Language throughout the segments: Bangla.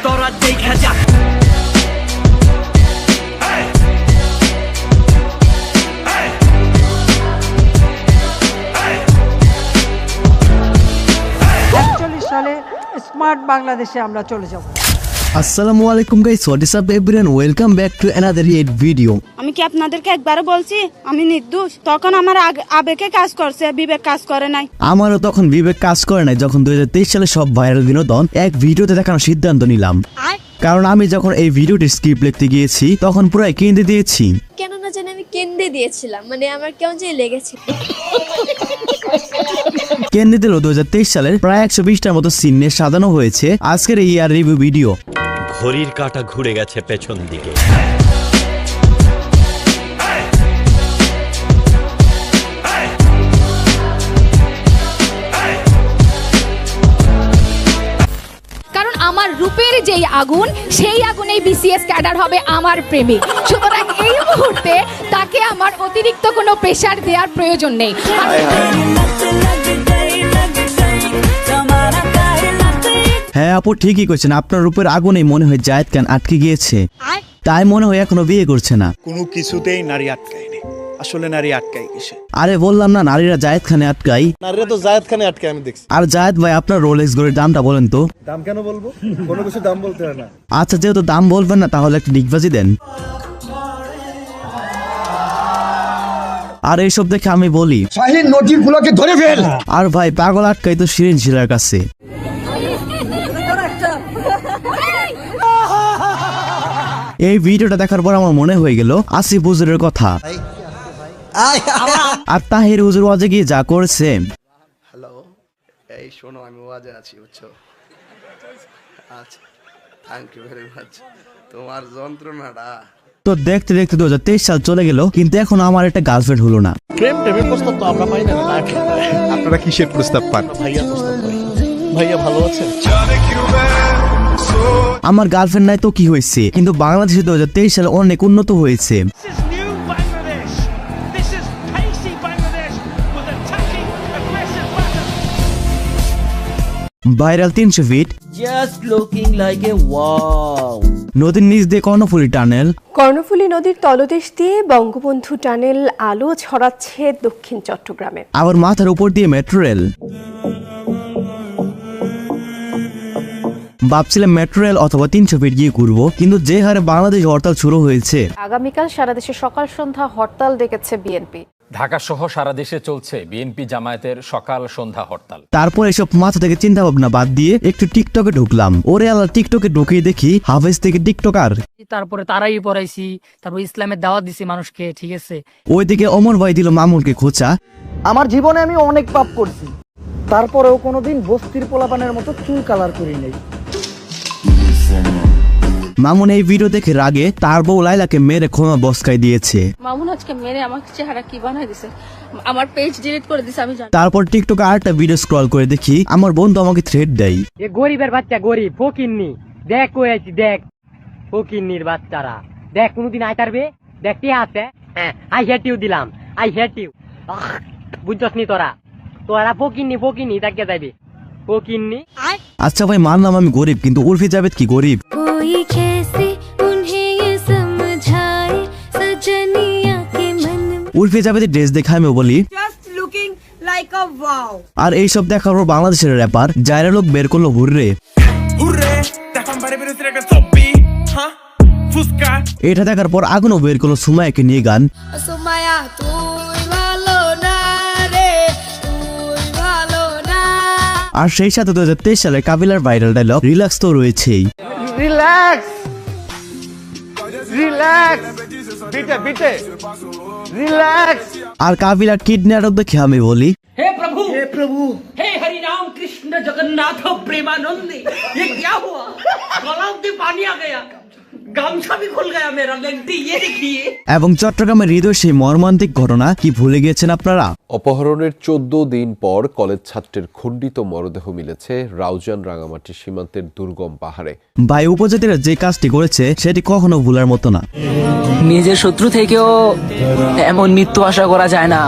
তোরা দেখা যা। সালে স্মার্ট বাংলাদেশে আমরা চলে যাব। আসসালামু আলাইকুম guys, what is up everyone, welcome back to another it video. আমি কি আপনাদেরকে একবারও বলছি আমি নির্দোষ? তখন আমার আবেগে কাজ করছে, বিবেক কাজ করে নাই। আমারও তখন বিবেক কাজ করে নাই যখন 2023 সালে সব ভাইরাল বিনোদন এক ভিডিওতে দেখানোর সিদ্ধান্ত নিলাম। কারণ আমি যখন এই ভিডিওটির স্ক্রিপ্ট লিখতে গিয়েছি তখন পুরাই কেঁদে দিয়েছি। কেন না জানি আমি কেঁদে দিয়েছিলাম, মানে আমার কেমন যে লেগেছিল। কেন্দ্রে দিল 2023 সালের প্রায় 120টার মতো সিন নিয়ে সাজানো হয়েছে আজকের এই ইয়ার রিভিউ ভিডিও। ঘড়ির কাঁটা ঘুরে গেছে পেছন দিকে। কারণ আমার রূপের যেই আগুন, সেই আগুনেই বিসিএস ক্যাডার হবে আমার প্রেমিক। সুতরাং এই মুহূর্তে তাকে আমার অতিরিক্ত কোনো প্রেশার দেওয়ার প্রয়োজন নেই। হ্যাঁ আপু ঠিকই কইছেন, আপনার রূপের আগুনেই মনে হয় জায়েদ খান আটকে গিয়েছে, তাই মনে হয় এখনো বিয়ে করছে না। কোনো কিছুতেই নারী আটকায়নি, আসলে নারী আটকায় কিসে? আরে বললাম না, নারীরা জায়েদ খানে আটকাই। নারীরা তো জায়েদ খানে আটকায়, আমি দেখছি। আর জায়েদ ভাই আপনার রোলেক্স ঘড়ির দামটা বলেন তো। দাম কেন বলবো? কোনো কিছু দাম বলতে হয় না। আচ্ছা যেহেতু দাম বলবেন না তাহলে একটা ডিগবাজি দেন। আর এইসব দেখে আমি বলি শাহিন নোটিগুলোকে ধরে ফেল। আর ভাই পাগল আটকাই তো শিরিন শিলার কাছে। এই ভিডিওটা দেখার পর আমার মনে হয়ে গেল আসিফ হুজুরের কথা। আর তাহির হুজুর ওয়াজে গিয়ে যা করেছে। হ্যালো, এই শোনো, আমি ওয়াজে আছি, বুঝছো? আচ্ছা, থ্যাংক ইউ ভেরি মাচ। তোমার যন্ত্রণাটা তো দেখতে দেখতে 2023 সাল চলে গেল, কিন্তু এখন আমার একটা গার্লফ্রেন্ড হলো না। প্রেমের প্রস্তাব তো আমরা পাই না। আপনারা কিসের প্রস্তাব পান? ভাইয়া প্রস্তাব পাই। ভাইয়া ভালো আছেন? আমার গার্লফ্রেন্ড নাই তো কি হয়েছে, কিন্তু বাংলাদেশে 2023 সালে অনেক উন্নত হয়েছে। Viral 300 feet, just looking like a wow. নদীর নিচ দিয়ে কর্ণফুলী টানেল, কর্ণফুলী নদীর তলদেশ দিয়ে বঙ্গবন্ধু টানেল আলো ছড়াচ্ছে দক্ষিণ চট্টগ্রামে। আবার মাথার উপর দিয়ে মেট্রো রেল। ভাবছিলাম মেট্রো রেল অথবা 300 ফিট গিয়ে ঘুরবো, কিন্তু যে হারে বাংলাদেশ হরতাল শুরু হয়েছে। আগামীকাল সারা দেশে সকাল সন্ধ্যা হরতাল ডেকেছে বিএনপি। ঢাকা সহ সারা দেশে চলছে বিএনপি জামায়াতের সকাল সন্ধ্যা হরতাল। তারপর এসব মাথা থেকে চিন্তা ভাবনা বাদ দিয়ে একটু টিকটকে ঢুকলাম। ওরে আল্লাহ, টিকটকে ঢুকিয়ে দেখি হাফেজ থেকে টিকটকার। তারপরে তারাই পড়াইছি, তারপর ইসলামের দাওয়াত দিছি মানুষকে, ঠিক আছে। ওইদিকে অমর ভাই দিল মামুনকে খোঁচা। আমার জীবনে আমি অনেক পাপ করছি, তারপরেও কোনোদিন বস্তির পোলাপানের মতো চুল কালার করি নাই। মামুন এই ভিডিও দেখে রাগে তার বউ লাইলাকে মেরে ক্ষমা বসকাই দিয়েছে। মামুন আজকে মেরে আমার চেহারা কি বানাই দিছে, আমার পেজ ডিলিট করে দিছে আমি জানি। তারপর টিকটকে আরেকটা ভিডিও স্ক্রল করে দেখি আমার বন্ধু আমাকে থ্রেট দেয়। এ গরিবের বাচ্চা, গরিব ফকিন্নি, দেখ কই আছি, দেখ ফকিন্নির বাচ্চারা, দেখ কোনদিন আই পারবে, দেখ কি আছে। হ্যাঁ, আই হেট ইউ দিলাম, আই হেট ইউ। বুঝছস নি তোরা, তোরা ফকিন্নি ফকিন্নি তাকে যাইবে ফকিন্নি। আচ্ছা ভাই মানলাম আমি গরিব, কিন্তু উর্ফি জাভেদ কি গরিব? উর্ফি জাভেদের ড্রেস দেখে আমি বলি আর এইসব দেখার পর বাংলাদেশের র্যাপার জায়রা লোক বের করলো হুররে। এটা দেখার পর আগুনও বের করলো সুমায়াকে নিয়ে গান। আর সেই সাথে 2023 সালে কাবিলার ভাইরাল ডায়লগ রিল্যাক্স তো রয়েছেই। রিল্যাক্স রিল্যাক্স বিটে বিটে রিল্যাক্স। আর কাবিলার কিডনি আটক দেখে আমি বলি हे प्रभु हे हरि राम कृष्ण जगन्नाथ प्रेमानंद, ये क्या हुआ? गलाव में पानी आ गया, गामछा भी खुल गया मेरा, लेंटी ये देखिए। এবং চট্টগ্রামের হৃদয় সেই মর্মান্তিক ঘটনা কি ভুলে গিয়েছেন আপনারা? অপহরণের 14 দিন পর কলেজ ছাত্রের খণ্ডিত মরদেহ মিলেছে রাউজান রাঙামাটি সীমান্তের দুর্গম পাহাড়ে। ভাই উপজাতিরা যে কাজটি করেছে সেটি কখনো ভুলার মতো না। নিজের শত্রু থেকেও এমন মৃত্যু আশা করা যায় না,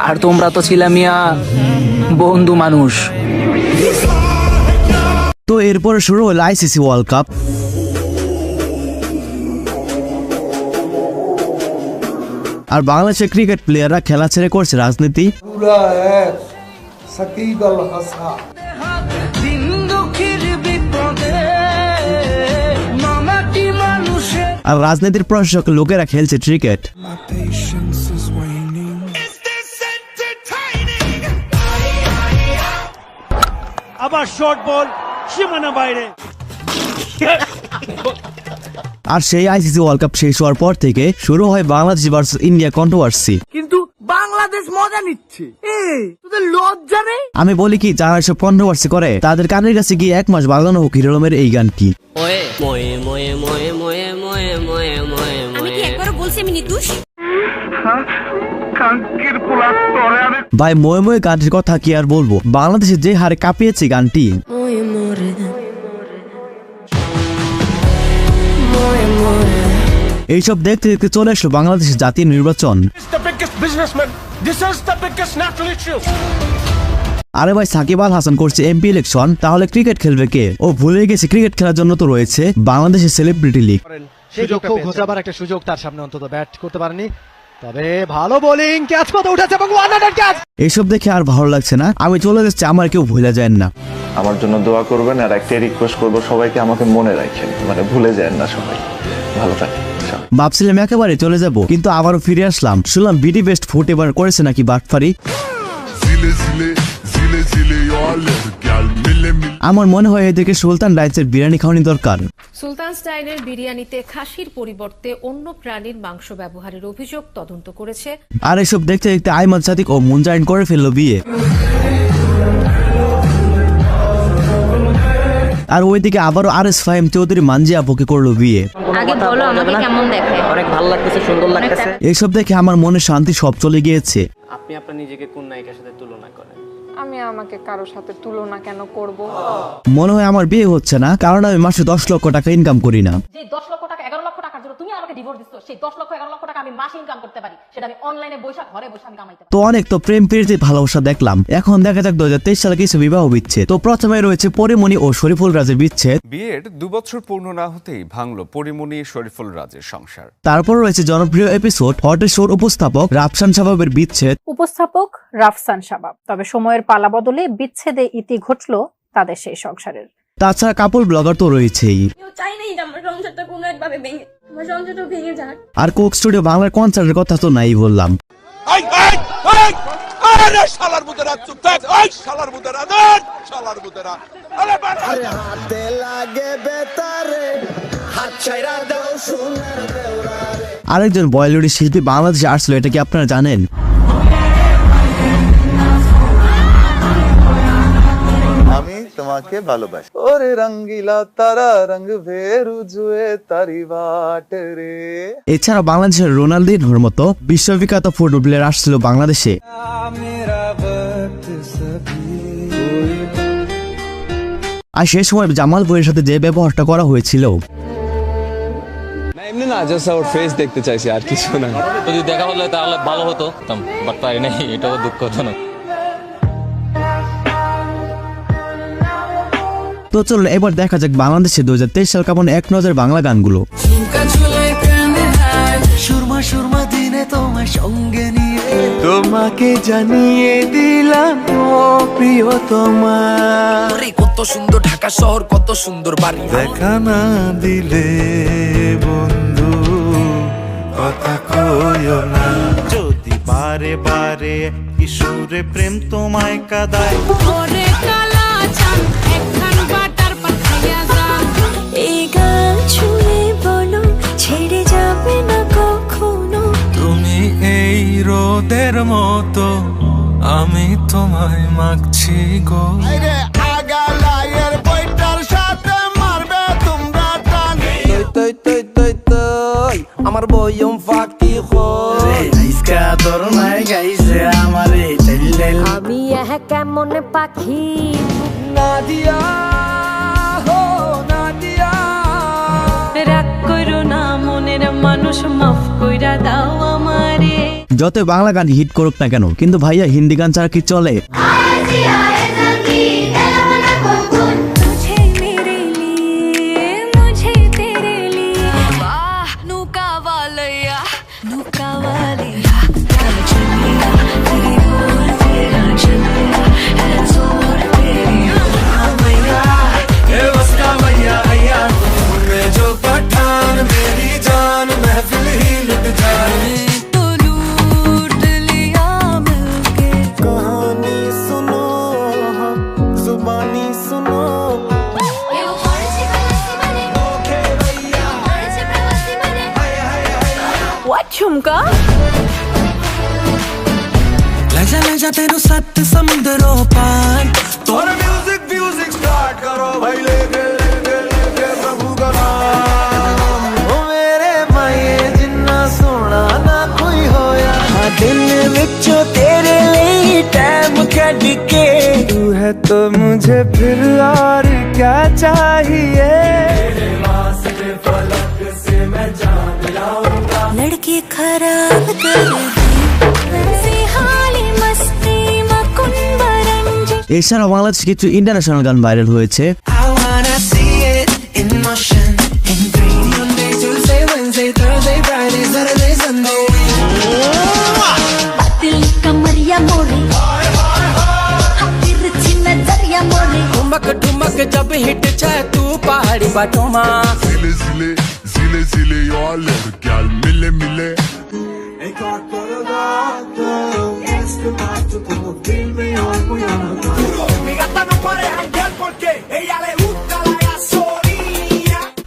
আর তোমরা তো ছিলা মিয়া বন্ধু মানুষ। তো এরপরে শুরু হলো আইসিসি ওয়ার্ল্ড কাপ। আর বাংলাদেশের ক্রিকেট প্লেয়াররা খেলা ছেড়ে করছে রাজনীতি। আর রাজনীতির প্রশাসক লোকেরা খেলছে ক্রিকেট। আবার শর্ট বল সীমানা বাইরে। আর সেই আইসিসি ওয়ার্ল্ড কাপ শেষ হওয়ার পর থেকে শুরু হয় বাংলাদেশ ভার্সেস ইন্ডিয়া কন্ট্রোভার্সি। কিন্তু বাংলাদেশ মজা নিচ্ছে, তোদের লজ্জা নেই? আমি বলি কি, যারা এসব কন্ট্রোভার্সি করে তাদের কানের কাছে গিয়ে 1 মাস বাজানো হোক হিরোলমের এই গানটি। আমি কি একবারও বলছি আমি নির্দোষ? ভাই ময়ে ময়ে গানটির কথা কি আর বলবো, বাংলাদেশে যে হারে কাঁপিয়েছে গানটি। এইসব দেখতে দেখতে চলে আসলো বাংলাদেশের জাতীয় নির্বাচন। আরে ভাই সাকিব আল হাসান করছে এমপি ইলেকশন, তাহলে ক্রিকেট খেলবে কে? ও ভুলে গেছে ক্রিকেট খেলার জন্য তো রয়েছে বাংলাদেশের সেলিব্রিটি লিগ। সুযোগটা ঘোচাবার একটা সুযোগ তার সামনে, অন্তত ব্যাট করতে পারেনি, তবে ভালো বোলিং, ক্যাচ কত উঠেছে এবং ওয়ান হান্ড্রেড ক্যাচ। এইসব দেখে আর ভালো লাগছে না, আমি চলে যাচ্ছি, আমার কেউ ভুলে যায় না। আমার জন্য দোয়া করবেন, আর একটা রিকোয়েস্ট করবো সবাইকে আমাকে মনে রাখেন, মানে ভুলে যায় না সবাই। ভালো থাকে। ভাবছিলাম একেবারে চলে যাব, কিন্তু আবারও ফিরে আসলাম। শুনলাম বিডি বেস্ট ফুট এবার করেছে নাকি বাটফারি। আমার মনে হয় এদেরকে সুলতান রাইসের বিরিয়ানি খাওয়ানি দরকার। সুলতান স্টাইলের বিরিয়ানিতে খাসির পরিবর্তে অন্য প্রাণীর মাংস ব্যবহারের অভিযোগ তদন্ত করেছে। আর এসব দেখতে দেখতে আইমান সাদিক ও মুনজাইন করে ফেললো বিয়ে। আর ওইদিকে আবারও আরএস ফাহিম চৌধুরী মানজি আপুকে করলো বিয়ে। আগে বলো আমাকে কেমন দেখায়? অনেক ভালো লাগতেছে, সুন্দর লাগতেছে। এইসব দেখে আমার মনে শান্তি সব চলে গিয়েছে। আপনি আপনার নিজেকে কোন নায়িকার সাথে তুলনা করেন? আমি আমাকে কারোর সাথে তুলনা কেন করব? মনে হয় আমার বিয়ে হচ্ছে না, কারণ আমি মাসে 10 লক্ষ টাকা ইনকাম করি না। যে 10 লক্ষ টাকা 11 লক্ষ টাকার জন্য তুমি আমাকে ডিভোর্স দিছো, সেই 10 লক্ষ 11 লক্ষ টাকা আমি মাসে ইনকাম করতে পারি, সেটা আমি অনলাইনে বসে ঘরে বসে আমি কামাইতে পারি। তো অনেক তো প্রেম প্রীতি ভালোবাসা দেখলাম, এখন দেখা যাক 2023 সালে কিছু বিবাহ বিচ্ছেদ। তো প্রথমে রয়েছে পরিমণি ও শরীফুল রাজের বিচ্ছেদ। বিয়ের 2 বছর পূর্ণ না হতেই ভাঙলো পরিমণি শরীফুল রাজের সংসার। তারপর রয়েছে জনপ্রিয় এপিসোড হটের শোর উপস্থাপক রাফসান শাবাবের বিচ্ছেদ। উপস্থাপক রাফসান শাবাব, তবে সময়ের পালা বদলে বিচ্ছেদে ইতি ঘটলো তাদের সেই সংসারের। তাছাড়া কাপল ব্লগার তো রয়েছেই। চাই নাই আমার সংসারটা কোনো একভাবে ভেঙে, আমার সংসারটা ভেঙে যাক। আর কোক স্টুডিও বাংলার কনসার্টের কথা তো নাই বললাম। আরেকজন বলিউডের শিল্পী বাংলাদেশে আসলো, এটা কি আপনারা জানেন? আমি তোমাকে ভালোবাসি। ওরে রঙ্গিলা তারা রঙ ভেরু জুয়ে তারি বাট রে। এছাড়া বাংলাদেশের রোনালদিনোর মতো বিশ্ববিখ্যাত ফুটবল প্লেয়ার আসছিল বাংলাদেশে। আর সে সময় জামাল ভাইয়ের সাথে যে ব্যবহারটা করা হয়েছিল, এমনি না, জাস্ট ওর ফেস দেখতে চাইছি, আর কিছু না। যদি দেখা হলে তাহলে ভালো হতো, বাট পারি নাই, এটাও দুঃখজনক। তো চলুন এবার দেখা যাক বাংলাদেশে 2023 সাল কেমন এক নজর বাংলা গানগুলো। সুরমা সুরমা দিনে তোমার সঙ্গে নিয়ে তোমাকে জানিয়ে দিলাম ও প্রিয় তোমার। কত সুন্দর ঢাকা শহর, কত সুন্দর বাড়ি, দেখা না দিলে বন্ধু কথা কইও না। যদি বারে বারে কিশোরে প্রেম তোমায় কাদায়, এই গান ছুঁয়ে বলো ছেড়ে যাবে না কখনো। তুমি এই রোদের মতো, আমি তোমায় মাগছি গো। আমার বয়ম ফাঁকি আমি কেমন পাখি নাদিয়া হো নাদিয়া, রাগ করো না মনের মানুষ, মাফ কইরা দাও আমারে। যত বাংলা গান হিট করুক না কেন, কিন্তু ভাইয়া হিন্দি গান ছাড়া কি চলে? ठुमका ले जा तेनू 7 समुंदरों पार तोर म्यूजिक स्टार्ट करो भाई लेके प्रभु का नाम ओ मेरे माये जिन्ना सोना ना कोई होया दिल विचों तेरे लिए टाइम कट के तू है तो मुझे फिर और क्या चाहिए तेरे वास्ते फलक से मैं जान लाऊंगा लड़की खराब कर এছাড়াও বাংলাদেশে কিছু ইন্টারন্যাশনাল গান ভাইরাল হয়েছে। जब हिट चाहे तू पहाड़ी बाटों में जिले जिले यार क्या मिले मिले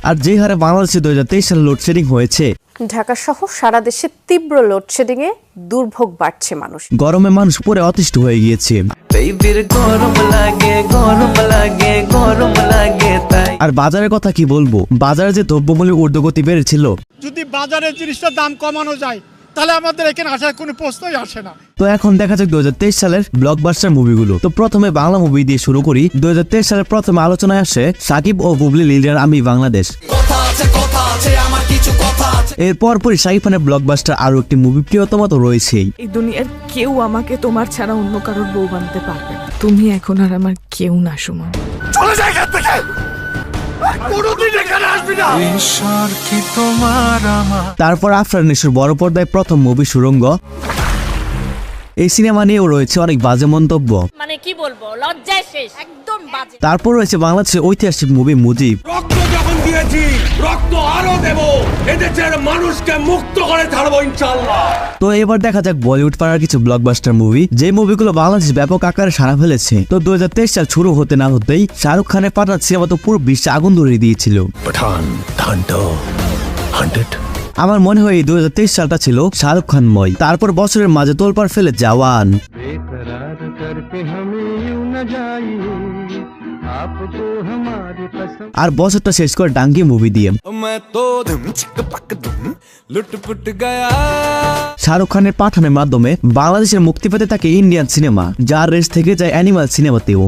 আর যে হারে বাংলাদেশে 2023 সালে লোডশেডিং হয়েছে, ঢাকা সহ সারা দেশে তীব্র লোডশেডিং এ দুর্ভোগ বাড়ছে মানুষ। গরমে মানুষ পুরো অতিষ্ঠ হয়ে গিয়েছে। আর বাজারের কথা কি বলবো, বাজারে যে দ্রব্যমূল্যের ঊর্ধ্বগতি বেড়েছিল, যদি বাজারের জিনিসটার দাম কমানো যায় তাহলে আমাদের এখানে আসার কোনো প্রশ্নই আসে না। তো এখন দেখা যাক 2023 সালের ব্লকবাস্টার মুভিগুলো। তো প্রথমে বাংলা মুভি দিয়ে শুরু করি। 2023 সালের প্রথম আলোচনায় আসে সাকিব ও বুবলি লিডার আমি বাংলাদেশ। এর পরপরই শাকিব খানের ব্লকবাস্টার আরো একটি মুভি প্রিয়তমা তো রয়েছেই। এই দুনিয়ার কেউ আমাকে তোমার ছাড়া অন্য কারোর বউ বানাতে পারবে না। তুমি এখন আর আমার কেউ না সুমন। চলে যাই এখান থেকে, কোনোদিন এখানে আসবি না। ঈশ্বর কি তোমার আমার। তারপর আফরান নিশোর বড় পর্দায় প্রথম মুভি সুরঙ্গ। এই সিনেমা নিয়েও রয়েছে অনেক বাজে মন্তব্য, মানে কি বলবো, লজ্জায় শেষ, একদম বাজে। তারপর রয়েছে বাংলাদেশের ঐতিহাসিক মুভি মুজিব। রক্ত যখন দিয়েছি রক্ত আরো দেব, এদেশের মানুষকে মুক্ত করে ছাড়বো ইনশাআল্লাহ। তো এবার দেখা যাক বলিউড পাড়ার কিছু ব্লকবাস্টার মুভি, যে মুভিগুলো বাংলাদেশ ব্যাপক আকারে সাড়া ফেলেছে। তো 2023 সাল শুরু হতে না হতেই শাহরুখ খানের পাঠান সিনেমা তো পুরো বিশ্বে আগুন ধরিয়ে দিয়েছিল। পাঠান থান্ডো 100 আমার মনে হয় 2023 সালটা ছিল শাহরুখ খানময়। তারপর বছরের মাঝে তোলপাড় ফেলে জওয়ান, আর বছরটা শেষ করে ডাঙ্গি মুভি দিয়ে। শাহরুখ খানের পাঠানের মাধ্যমে বাংলাদেশের মুক্তি পেতে থাকে ইন্ডিয়ান সিনেমা, যার রেস থেকে যায় অ্যানিমাল সিনেমাতেও।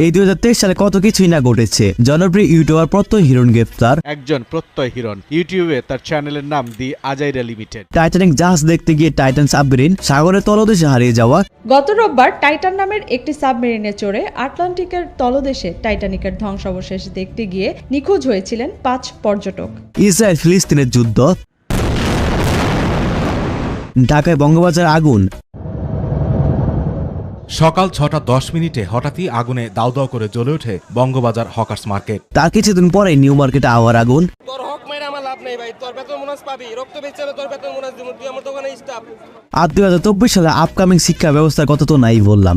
এই 2023 সালে কত কিছুই না ঘটেছে। জনপ্রিয় ইউটিউবার প্রত্যয় হিরণ গ্রেফতার। একজন প্রত্যয় হিরণ ইউটিউবে তার চ্যানেলের নাম দি আজাইরা লিমিটেড। টাইটানিক জাহাজ দেখতে গিয়ে টাইটান সাবমেরিন সাগরের তলদেশে হারিয়ে যাওয়া। গত রোববার টাইটান নামের একটি সাবমেরিনে চড়ে আটলান্টিকের তলদেশে টাইটানিকের ধ্বংসাবশেষ দেখতে গিয়ে নিখোঁজ হয়েছিলেন 5 পর্যটক। ইসরায়েল ফিলিস্তিনের যুদ্ধ। ঢাকায় বঙ্গবাজার আগুন। সকাল 6:10 হঠাৎই আগুনে দাউ দাউ করে জ্বলে ওঠে বঙ্গবাজার হকার্স মার্কেট। তার কিছুদিন পরে নিউ মার্কেটে আওয়ার আগুন। আর 2024 সালে আপকামিং শিক্ষা ব্যবস্থার কথা তো নাই বললাম।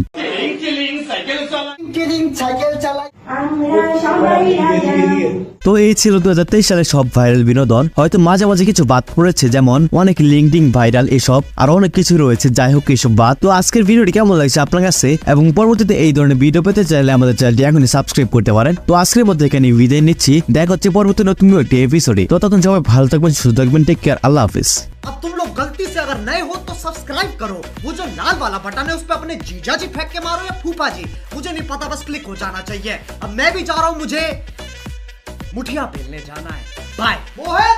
তো এই ছিল 2023 সালে সব ভাইরাল বিনোদন। হয়তো মাঝে মাঝে কিছু বাদ পড়েছে, যেমন অনেক লিঙ্কডিং ভাইরাল, এসব আর অনেক কিছু রয়েছে। যাই হোক, এসব বাদ। তো আজকের ভিডিওটি কেমন লাগছে আপনার কাছে, এবং পরবর্তীতে এই ধরনের ভিডিও পেতে চাইলে আমাদের চ্যানেলটি এখনই সাবস্ক্রাইব করতে পারেন। তো আজকের মধ্যে এখানে বিদায় নিচ্ছি, দেখা হচ্ছে পরবর্তী নতুন একটি এপিসোডে। ততক্ষণ সবাই ভালো থাকবেন, সুস্থ থাকবেন, টেক কেয়ার, আল্লাহ হাফিজ। अब तुम लोग गलती से अगर नए हो तो सब्सक्राइब करो, वो जो लाल वाला बटन है उस पे अपने जीजा जी फेंक के मारो या फूफा जी, मुझे नहीं पता, बस क्लिक हो जाना चाहिए। अब मैं भी जा रहा हूं, मुझे मुठिया बेलने जाना है। बाय। वो है